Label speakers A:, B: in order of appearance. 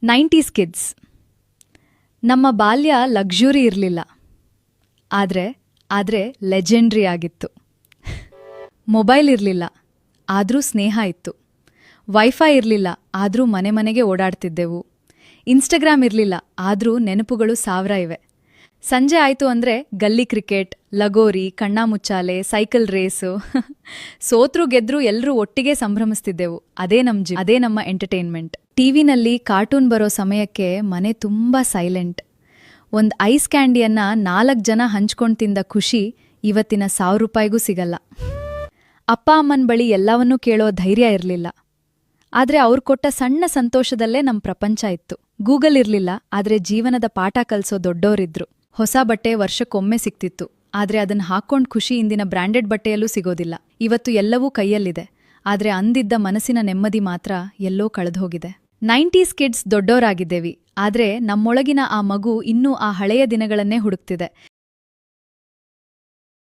A: 90s kids. ನಮ್ಮ ಬಾಲ್ಯ luxury ಇರಲಿಲ್ಲ, ಆದ್ರೆ ಲೆಜೆಂಡ್ರಿ ಆಗಿತ್ತು. ಮೊಬೈಲ್ ಇರಲಿಲ್ಲ, ಆದರೂ ಸ್ನೇಹ ಇತ್ತು. ವೈಫೈ ಇರಲಿಲ್ಲ, ಆದರೂ ಮನೆ ಮನೆಗೆ ಓಡಾಡ್ತಿದ್ದೆವು. ಇನ್ಸ್ಟಾಗ್ರಾಮ್ ಇರಲಿಲ್ಲ, ಆದರೂ ನೆನಪುಗಳು ಸಾವಿರ ಇವೆ. ಸಂಜೆ ಆಯ್ತು ಅಂದ್ರೆ ಗಲ್ಲಿ ಕ್ರಿಕೆಟ್, ಲಗೋರಿ, ಕಣ್ಣಾಮುಚ್ಚಾಲೆ, ಸೈಕಲ್ ರೇಸು. ಸೋತ್ರು ಗೆದ್ರು ಎಲ್ರೂ ಒಟ್ಟಿಗೆ ಸಂಭ್ರಮಿಸ್ತಿದ್ದೆವು. ಅದೇ ನಮ್ಮ ಎಂಟರ್ಟೈನ್ಮೆಂಟ್. ಟಿವಿನಲ್ಲಿ ಕಾರ್ಟೂನ್ ಬರೋ ಸಮಯಕ್ಕೆ ಮನೆ ತುಂಬಾ ಸೈಲೆಂಟ್. ಒಂದ್ ಐಸ್ ಕ್ಯಾಂಡಿಯನ್ನ 4 ಜನ ಹಂಚ್ಕೊಂಡ್ ತಿಂದ ಖುಷಿ ಇವತ್ತಿನ ₹1000 ಸಿಗಲ್ಲ. ಅಪ್ಪ ಅಮ್ಮನ್ ಬಳಿ ಎಲ್ಲವನ್ನೂ ಕೇಳೋ ಧೈರ್ಯ ಇರ್ಲಿಲ್ಲ, ಆದ್ರೆ ಅವ್ರು ಕೊಟ್ಟ ಸಣ್ಣ ಸಂತೋಷದಲ್ಲೇ ನಮ್ ಪ್ರಪಂಚ ಇತ್ತು. ಗೂಗಲ್ ಇರ್ಲಿಲ್ಲ, ಆದ್ರೆ ಜೀವನದ ಪಾಠ ಕಲ್ಸೋ ದೊಡ್ಡೋರಿದ್ರು. ಹೊಸ ಬಟ್ಟೆ ವರ್ಷಕ್ಕೊಮ್ಮೆ ಸಿಕ್ತಿತ್ತು, ಆದ್ರೆ ಅದನ್ನ ಹಾಕೊಂಡ್ ಖುಷಿ ಇಂದಿನ ಬ್ರ್ಯಾಂಡೆಡ್ ಬಟ್ಟೆಯಲ್ಲೂ ಸಿಗೋದಿಲ್ಲ. ಇವತ್ತು ಎಲ್ಲವೂ ಕೈಯಲ್ಲಿದೆ, ಆದ್ರೆ ಅಂದಿದ್ದ ಮನಸ್ಸಿನ ನೆಮ್ಮದಿ ಮಾತ್ರ ಎಲ್ಲೋ ಕಳೆದ್ಹೋಗಿದೆ. 90s ಕಿಡ್ಸ್ ದೊಡ್ಡೋರಾಗಿದ್ದೇವಿ, ಆದ್ರೆ ನಮ್ಮೊಳಗಿನ ಆ ಮಗು ಇನ್ನೂ ಆ ಹಳೆಯ ದಿನಗಳನ್ನೇ ಹುಡುಕ್ತಿದೆ.